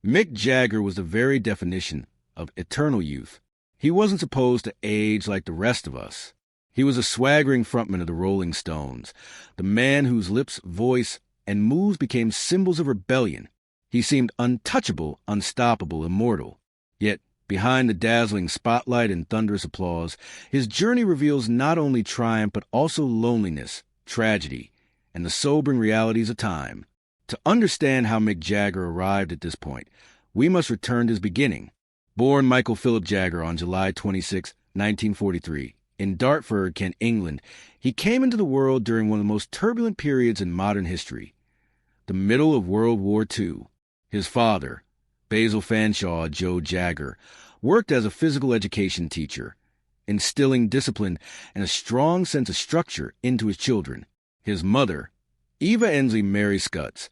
Mick Jagger was the very definition of eternal youth. He wasn't supposed to age like the rest of us. He was a swaggering frontman of the Rolling Stones, the man whose lips, voice, and moves became symbols of rebellion. He seemed untouchable, unstoppable, immortal. Yet, behind the dazzling spotlight and thunderous applause, his journey reveals not only triumph but also loneliness, tragedy, and the sobering realities of time. To understand how Mick Jagger arrived at this point, we must return to his beginning. Born Michael Philip Jagger on July 26, 1943, in Dartford, Kent, England, he came into the world during one of the most turbulent periods in modern history, the middle of World War II. His father, Basil Fanshawe Joe Jagger, worked as a physical education teacher, instilling discipline and a strong sense of structure into his children. His mother, Eva Ensley Mary Scutts,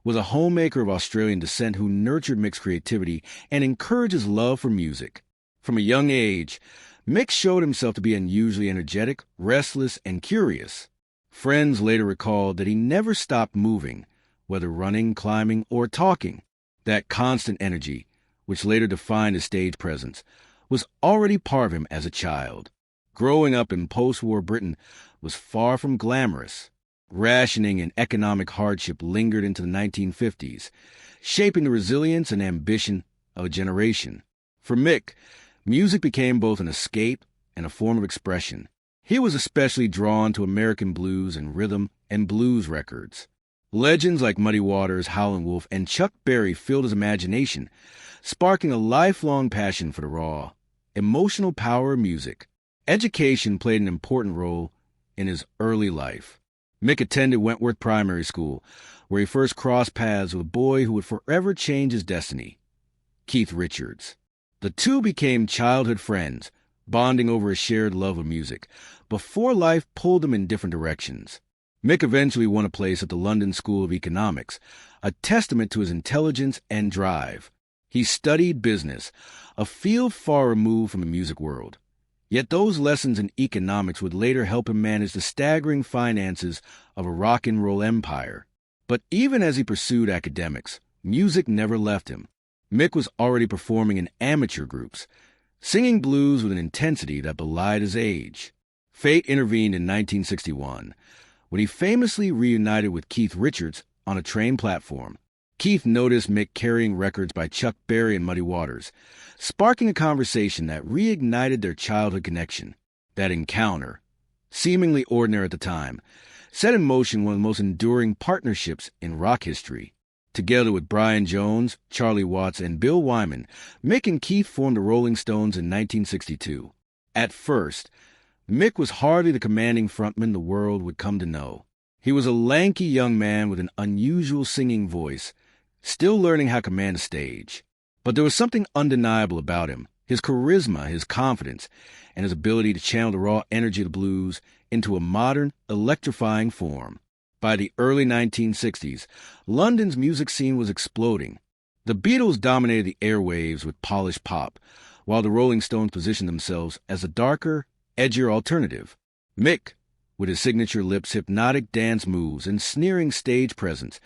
was a homemaker of Australian descent who nurtured Mick's creativity and encouraged his love for music. From a young age, Mick showed himself to be unusually energetic, restless, and curious. Friends later recalled that he never stopped moving, whether running, climbing, or talking. That constant energy, which later defined his stage presence, was already part of him as a child. Growing up in post-war Britain was far from glamorous. Rationing and economic hardship lingered into the 1950s, shaping the resilience and ambition of a generation. For Mick, music became both an escape and a form of expression. He was especially drawn to American blues and rhythm and blues records. Legends like Muddy Waters, Howlin' Wolf, and Chuck Berry filled his imagination, sparking a lifelong passion for the raw, emotional power of music. Education played an important role in his early life. Mick attended Wentworth Primary School, where he first crossed paths with a boy who would forever change his destiny, Keith Richards. The two became childhood friends, bonding over a shared love of music, before life pulled them in different directions. Mick eventually won a place at the London School of Economics, a testament to his intelligence and drive. He studied business, a field far removed from the music world. Yet those lessons in economics would later help him manage the staggering finances of a rock and roll empire. But even as he pursued academics, music never left him. Mick was already performing in amateur groups, singing blues with an intensity that belied his age. Fate intervened in 1961, when he famously reunited with Keith Richards on a train platform. Keith noticed Mick carrying records by Chuck Berry and Muddy Waters, sparking a conversation that reignited their childhood connection. That encounter, seemingly ordinary at the time, set in motion one of the most enduring partnerships in rock history. Together with Brian Jones, Charlie Watts, and Bill Wyman, Mick and Keith formed the Rolling Stones in 1962. At first, Mick was hardly the commanding frontman the world would come to know. He was a lanky young man with an unusual singing voice, still learning how to command a stage. But there was something undeniable about him, his charisma, his confidence, and his ability to channel the raw energy of the blues into a modern, electrifying form. By the early 1960s, London's music scene was exploding. The Beatles dominated the airwaves with polished pop, while the Rolling Stones positioned themselves as a darker, edgier alternative. Mick, with his signature lips, hypnotic dance moves, and sneering stage presence,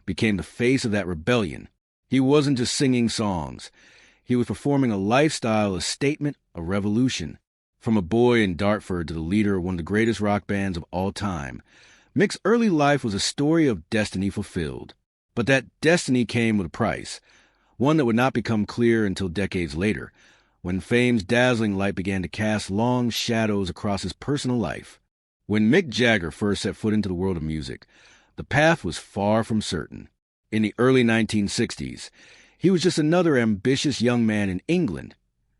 became the face of that rebellion. He wasn't just singing songs. He was performing a lifestyle, a statement, a revolution. From a boy in Dartford to the leader of one of the greatest rock bands of all time, Mick's early life was a story of destiny fulfilled. But that destiny came with a price, one that would not become clear until decades later, when fame's dazzling light began to cast long shadows across his personal life. When Mick Jagger first set foot into the world of music, the path was far from certain. In the early 1960s, he was just another ambitious young man in England,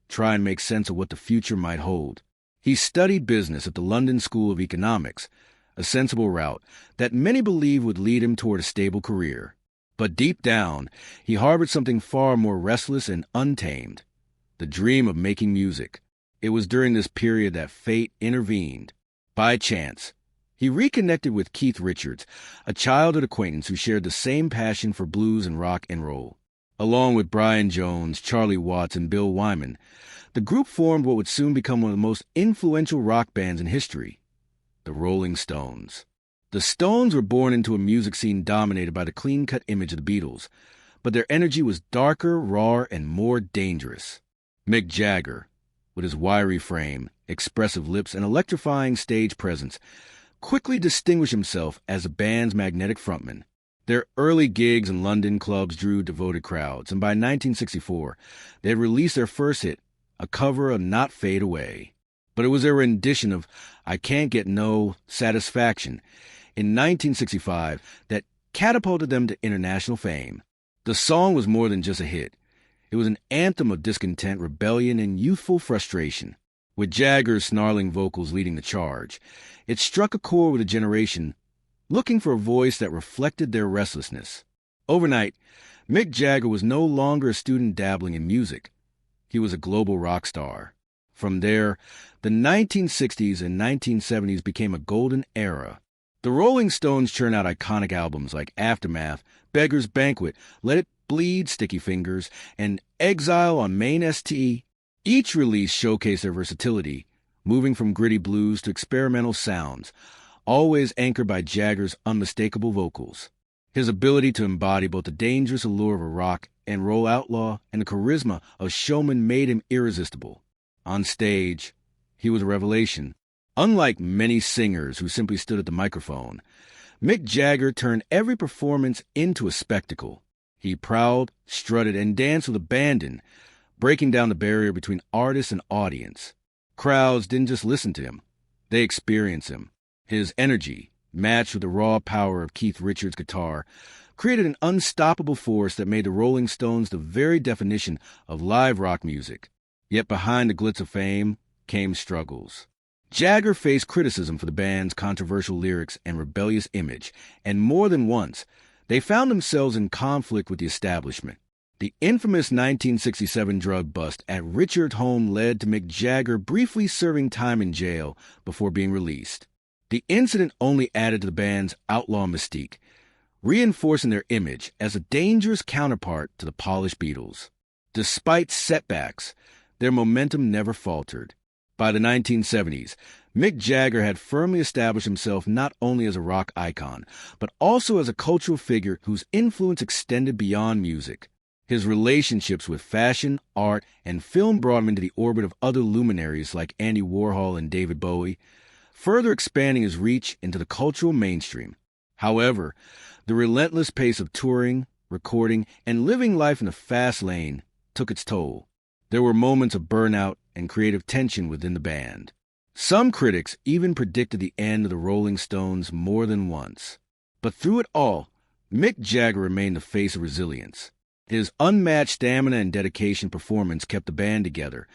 trying to make sense of what the future might hold. He studied business at the London School of Economics, a sensible route that many believed would lead him toward a stable career. But deep down, he harbored something far more restless and untamed, the dream of making music. It was during this period that fate intervened. By chance, he reconnected with Keith Richards, a childhood acquaintance who shared the same passion for blues and rock and roll. Along with Brian Jones, Charlie Watts, and Bill Wyman, the group formed what would soon become one of the most influential rock bands in history, the Rolling Stones. The Stones were born into a music scene dominated by the clean-cut image of the Beatles, but their energy was darker, raw, and more dangerous. Mick Jagger, with his wiry frame, expressive lips, and electrifying stage presence, quickly distinguished himself as the band's magnetic frontman. Their early gigs in London clubs drew devoted crowds, and by 1964, they had released their first hit, a cover of Not Fade Away. But it was their rendition of I Can't Get No Satisfaction in 1965 that catapulted them to international fame. The song was more than just a hit. It was an anthem of discontent, rebellion, and youthful frustration. With Jagger's snarling vocals leading the charge, it struck a chord with a generation looking for a voice that reflected their restlessness. Overnight, Mick Jagger was no longer a student dabbling in music. He was a global rock star. From there, the 1960s and 1970s became a golden era. The Rolling Stones churned out iconic albums like Aftermath, Beggar's Banquet, Let It Bleed, Sticky Fingers, and Exile on Main St. Each release showcased their versatility, moving from gritty blues to experimental sounds, always anchored by Jagger's unmistakable vocals. His ability to embody both the dangerous allure of a rock and roll outlaw and the charisma of showman made him irresistible. On stage, he was a revelation. Unlike many singers who simply stood at the microphone, Mick Jagger turned every performance into a spectacle. He prowled, strutted, and danced with abandon, breaking down the barrier between artist and audience. Crowds didn't just listen to him, they experienced him. His energy, matched with the raw power of Keith Richards' guitar, created an unstoppable force that made the Rolling Stones the very definition of live rock music. Yet behind the glitz of fame came struggles. Jagger faced criticism for the band's controversial lyrics and rebellious image, and more than once, they found themselves in conflict with the establishment. The infamous 1967 drug bust at Richards' home led to Mick Jagger briefly serving time in jail before being released. The incident only added to the band's outlaw mystique, reinforcing their image as a dangerous counterpart to the polished Beatles. Despite setbacks, their momentum never faltered. By the 1970s, Mick Jagger had firmly established himself not only as a rock icon, but also as a cultural figure whose influence extended beyond music. His relationships with fashion, art, and film brought him into the orbit of other luminaries like Andy Warhol and David Bowie, further expanding his reach into the cultural mainstream. However, the relentless pace of touring, recording, and living life in the fast lane took its toll. There were moments of burnout and creative tension within the band. Some critics even predicted the end of the Rolling Stones more than once. But through it all, Mick Jagger remained the face of resilience. His unmatched stamina and dedication performance kept the band together,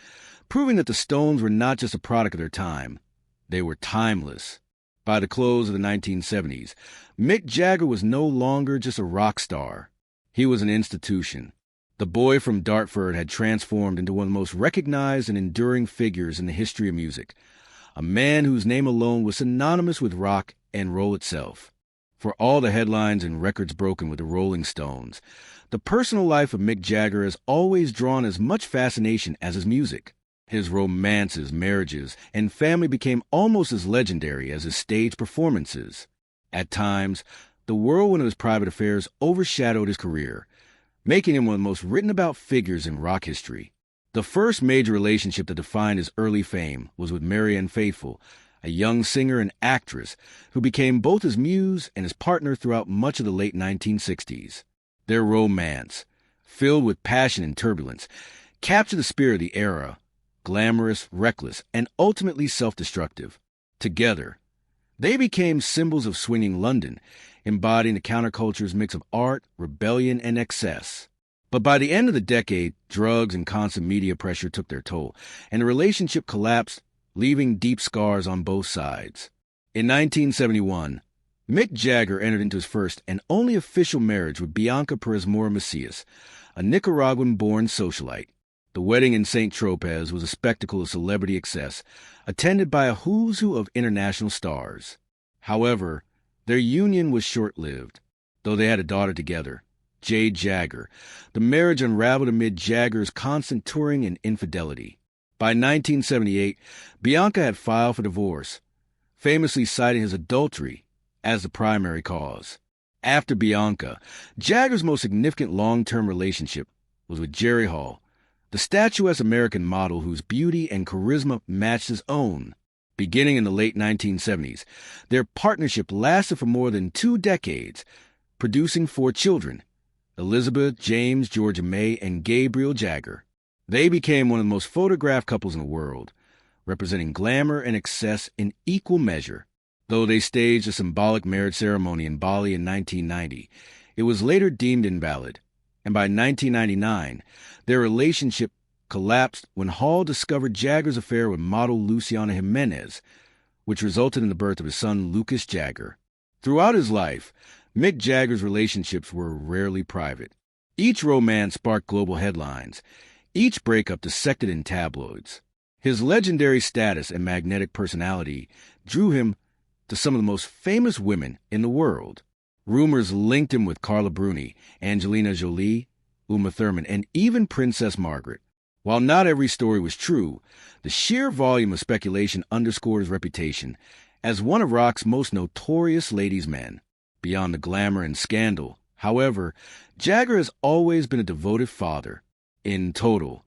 proving that the Stones were not just a product of their time. They were timeless. By the close of the 1970s, Mick Jagger was no longer just a rock star. He was an institution. The boy from Dartford had transformed into one of the most recognized and enduring figures in the history of music, a man whose name alone was synonymous with rock and roll itself. For all the headlines and records broken with the Rolling Stones, the personal life of Mick Jagger has always drawn as much fascination as his music. His romances, marriages, and family became almost as legendary as his stage performances. At times, the whirlwind of his private affairs overshadowed his career, making him one of the most written-about figures in rock history. The first major relationship that defined his early fame was with Marianne Faithfull, a young singer and actress who became both his muse and his partner throughout much of the late 1960s. Their romance, filled with passion and turbulence, captured the spirit of the era, glamorous, reckless, and ultimately self-destructive. Together, they became symbols of swinging London, embodying the counterculture's mix of art, rebellion, and excess. But by the end of the decade, drugs and constant media pressure took their toll, and the relationship collapsed, leaving deep scars on both sides. In 1971, Mick Jagger entered into his first and only official marriage with Bianca Perez Mora Macias, a Nicaraguan-born socialite. The wedding in St. Tropez was a spectacle of celebrity excess, attended by a who's who of international stars. However, their union was short-lived. Though they had a daughter together, Jade Jagger, the marriage unraveled amid Jagger's constant touring and infidelity. By 1978, Bianca had filed for divorce, famously citing his adultery as the primary cause. After Bianca, Jagger's most significant long-term relationship was with Jerry Hall, the statuesque American model whose beauty and charisma matched his own. Beginning in the late 1970s, their partnership lasted for more than 2 decades, producing 4 children: Elizabeth, James, Georgia May, and Gabriel Jagger. They became one of the most photographed couples in the world, representing glamour and excess in equal measure. Though they staged a symbolic marriage ceremony in Bali in 1990, it was later deemed invalid, and by 1999, their relationship collapsed when Hall discovered Jagger's affair with model Luciana Jimenez, which resulted in the birth of his son Lucas Jagger. Throughout his life, Mick Jagger's relationships were rarely private. Each romance sparked global headlines, each breakup dissected in tabloids. His legendary status and magnetic personality drew him to some of the most famous women in the world. Rumors linked him with Carla Bruni, Angelina Jolie, Uma Thurman, and even Princess Margaret. While not every story was true, the sheer volume of speculation underscored his reputation as one of rock's most notorious ladies' men. Beyond the glamour and scandal, however, Jagger has always been a devoted father. In total,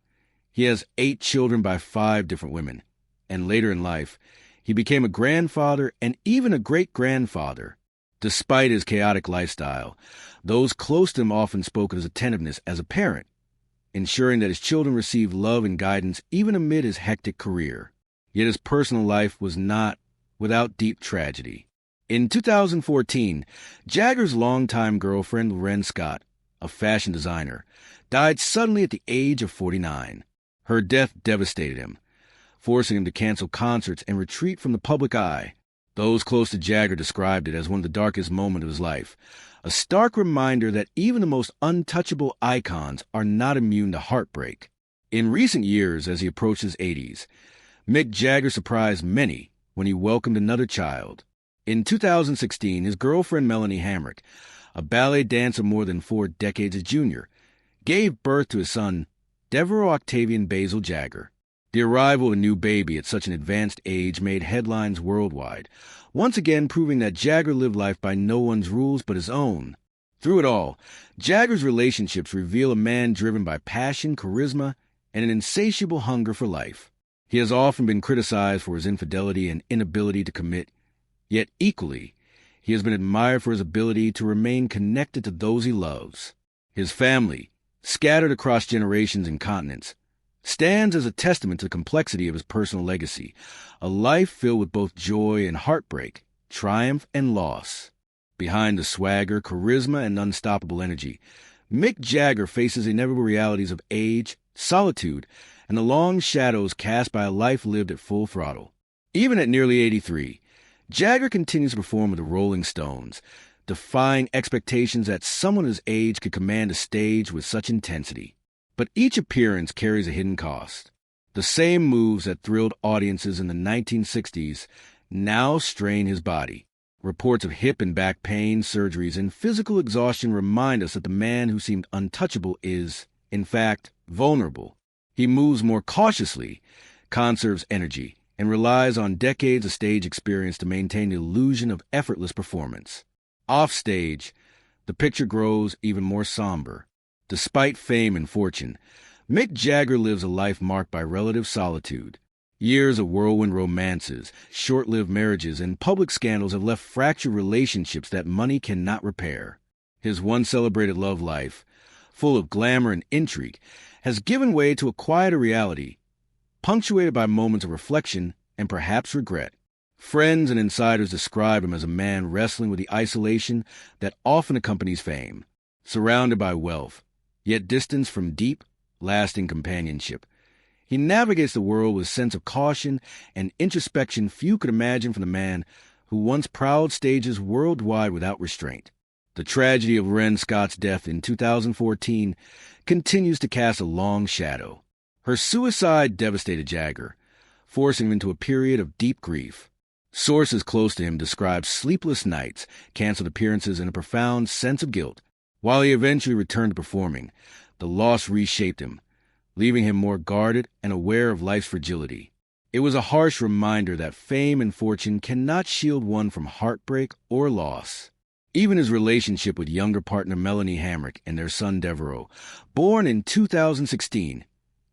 he has 8 children by 5 different women, and later in life, he became a grandfather and even a great-grandfather. Despite his chaotic lifestyle, those close to him often spoke of his attentiveness as a parent, ensuring that his children received love and guidance even amid his hectic career. Yet his personal life was not without deep tragedy. In 2014, Jagger's longtime girlfriend, Loren Scott, a fashion designer, died suddenly at the age of 49. Her death devastated him, forcing him to cancel concerts and retreat from the public eye. Those close to Jagger described it as one of the darkest moments of his life, a stark reminder that even the most untouchable icons are not immune to heartbreak. In recent years, as he approached his 80s, Mick Jagger surprised many when he welcomed another child. In 2016, his girlfriend Melanie Hamrick, a ballet dancer more than 4 decades his junior, gave birth to his son, Devereux Octavian Basil Jagger. The arrival of a new baby at such an advanced age made headlines worldwide, once again proving that Jagger lived life by no one's rules but his own. Through it all, Jagger's relationships reveal a man driven by passion, charisma, and an insatiable hunger for life. He has often been criticized for his infidelity and inability to commit, yet equally, he has been admired for his ability to remain connected to those he loves. His family, scattered across generations and continents, stands as a testament to the complexity of his personal legacy, a life filled with both joy and heartbreak, triumph and loss. Behind the swagger, charisma, and unstoppable energy, Mick Jagger faces the inevitable realities of age, solitude, and the long shadows cast by a life lived at full throttle. Even at nearly 83, Jagger continues to perform with the Rolling Stones, defying expectations that someone his age could command a stage with such intensity. But each appearance carries a hidden cost. The same moves that thrilled audiences in the 1960s now strain his body. Reports of hip and back pain, surgeries, and physical exhaustion remind us that the man who seemed untouchable is, in fact, vulnerable. He moves more cautiously, conserves energy, and relies on decades of stage experience to maintain the illusion of effortless performance. Offstage, the picture grows even more somber. Despite fame and fortune, Mick Jagger lives a life marked by relative solitude. Years of whirlwind romances, short-lived marriages, and public scandals have left fractured relationships that money cannot repair. His once celebrated love life, full of glamour and intrigue, has given way to a quieter reality, punctuated by moments of reflection and perhaps regret. Friends and insiders describe him as a man wrestling with the isolation that often accompanies fame, surrounded by wealth, yet distanced from deep, lasting companionship. He navigates the world with a sense of caution and introspection few could imagine from the man who once prowled stages worldwide without restraint. The tragedy of Loren Scott's death in 2014 continues to cast a long shadow. Her suicide devastated Jagger, forcing him into a period of deep grief. Sources close to him describe sleepless nights, canceled appearances, and a profound sense of guilt. While he eventually returned to performing, the loss reshaped him, leaving him more guarded and aware of life's fragility. It was a harsh reminder that fame and fortune cannot shield one from heartbreak or loss. Even his relationship with younger partner Melanie Hamrick and their son Devereaux, born in 2016,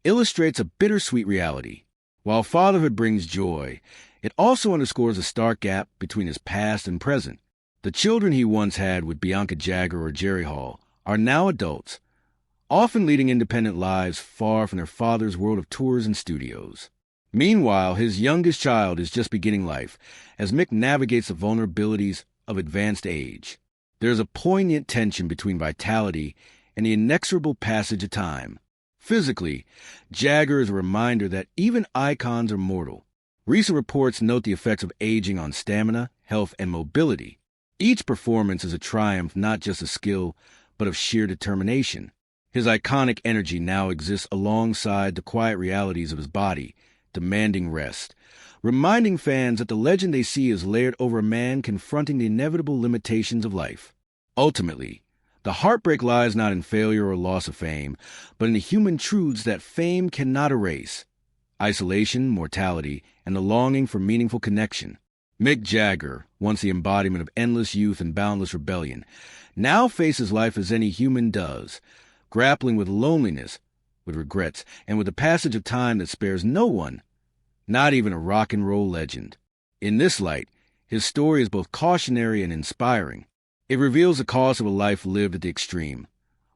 illustrates a bittersweet reality. While fatherhood brings joy, it also underscores a stark gap between his past and present. The children he once had with Bianca Jagger or Jerry Hall are now adults, often leading independent lives far from their father's world of tours and studios. Meanwhile, his youngest child is just beginning life as Mick navigates the vulnerabilities of advanced age. There's a poignant tension between vitality and the inexorable passage of time. Physically, Jagger is a reminder that even icons are mortal. Recent reports note the effects of aging on stamina, health, and mobility. Each performance is a triumph not just of skill, but of sheer determination. His iconic energy now exists alongside the quiet realities of his body, demanding rest, reminding fans that the legend they see is layered over a man confronting the inevitable limitations of life. Ultimately, the heartbreak lies not in failure or loss of fame, but in the human truths that fame cannot erase: isolation, mortality, and the longing for meaningful connection. Mick Jagger, once the embodiment of endless youth and boundless rebellion, now faces life as any human does, grappling with loneliness, with regrets, and with the passage of time that spares no one, not even a rock and roll legend. In this light, his story is both cautionary and inspiring. It reveals the cost of a life lived at the extreme,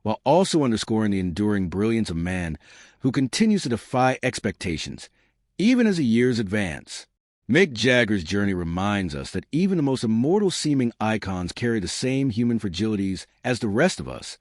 while also underscoring the enduring brilliance of man who continues to defy expectations, even as the years advance. Mick Jagger's journey reminds us that even the most immortal-seeming icons carry the same human fragilities as the rest of us,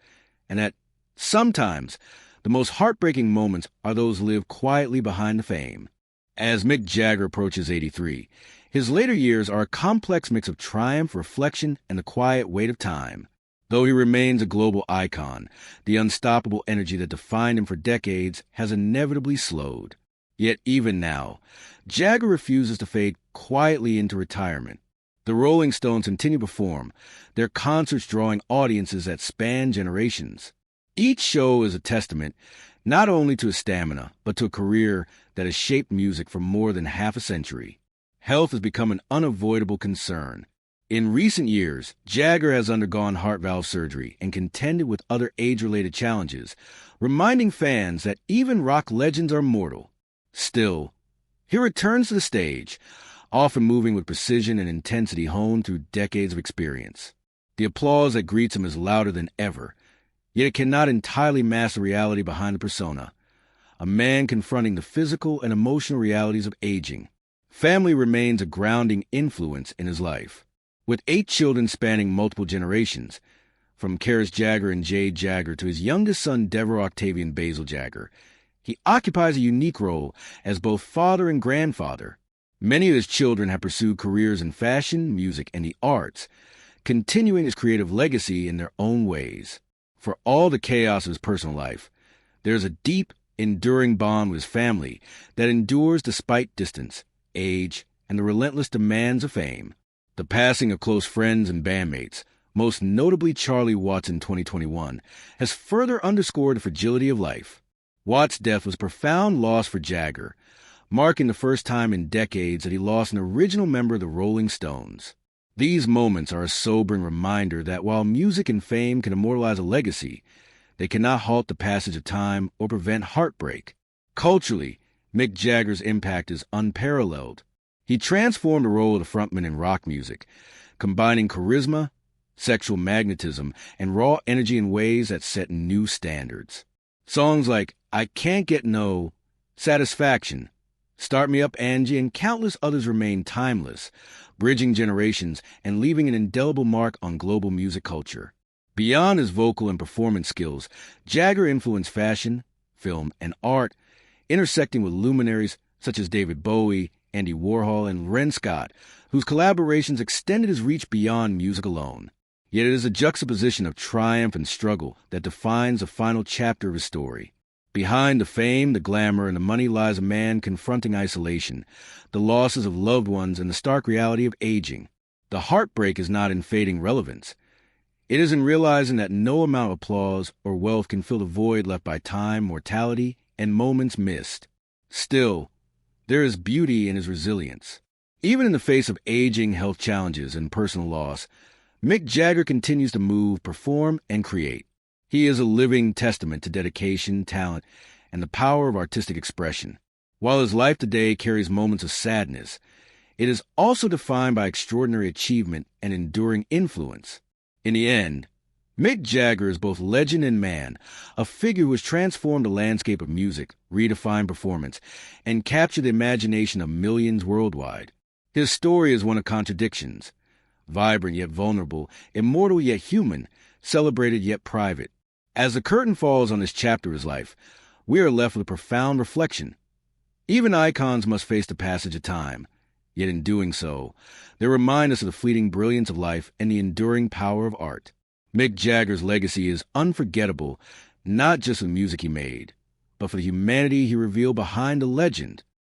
and that sometimes the most heartbreaking moments are those lived quietly behind the fame. As Mick Jagger approaches 83, his later years are a complex mix of triumph, reflection, and the quiet weight of time. Though he remains a global icon, the unstoppable energy that defined him for decades has inevitably slowed. Yet even now, Jagger refuses to fade quietly into retirement. The Rolling Stones continue to perform, their concerts drawing audiences that span generations. Each show is a testament not only to his stamina, but to a career that has shaped music for more than half a century. Health has become an unavoidable concern. In recent years, Jagger has undergone heart valve surgery and contended with other age-related challenges, reminding fans that even rock legends are mortal. Still, he returns to the stage, often moving with precision and intensity honed through decades of experience. The applause that greets him is louder than ever, yet it cannot entirely mask the reality behind the persona, a man confronting the physical and emotional realities of aging. Family remains a grounding influence in his life. With 8 children spanning multiple generations, from Karis Jagger and Jade Jagger to his youngest son Devereaux Octavian Basil Jagger, he occupies a unique role as both father and grandfather. Many of his children have pursued careers in fashion, music, and the arts, continuing his creative legacy in their own ways. For all the chaos of his personal life, there's a deep, enduring bond with his family that endures despite distance, age, and the relentless demands of fame. The passing of close friends and bandmates, most notably Charlie Watts in 2021, has further underscored the fragility of life. Watts' death was a profound loss for Jagger, marking the first time in decades that he lost an original member of the Rolling Stones. These moments are a sobering reminder that while music and fame can immortalize a legacy, they cannot halt the passage of time or prevent heartbreak. Culturally, Mick Jagger's impact is unparalleled. He transformed the role of the frontman in rock music, combining charisma, sexual magnetism, and raw energy in ways that set new standards. Songs like I Can't Get No, Satisfaction, Start Me Up Angie, and countless others remain timeless, bridging generations and leaving an indelible mark on global music culture. Beyond his vocal and performance skills, Jagger influenced fashion, film, and art, intersecting with luminaries such as David Bowie, Andy Warhol, and Ren Scott, whose collaborations extended his reach beyond music alone. Yet it is a juxtaposition of triumph and struggle that defines the final chapter of his story. Behind the fame, the glamour, and the money lies a man confronting isolation, the losses of loved ones, and the stark reality of aging. The heartbreak is not in fading relevance. It is in realizing that no amount of applause or wealth can fill the void left by time, mortality, and moments missed. Still, there is beauty in his resilience. Even in the face of aging, health challenges, and personal loss, Mick Jagger continues to move, perform, and create. He is a living testament to dedication, talent, and the power of artistic expression. While his life today carries moments of sadness, it is also defined by extraordinary achievement and enduring influence. In the end, Mick Jagger is both legend and man, a figure who has transformed the landscape of music, redefined performance, and captured the imagination of millions worldwide. His story is one of contradictions, vibrant yet vulnerable, immortal yet human, celebrated yet private. As the curtain falls on this chapter of his life, we are left with a profound reflection. Even icons must face the passage of time, yet in doing so, they remind us of the fleeting brilliance of life and the enduring power of art. Mick Jagger's legacy is unforgettable, not just for the music he made, but for the humanity he revealed behind the legend.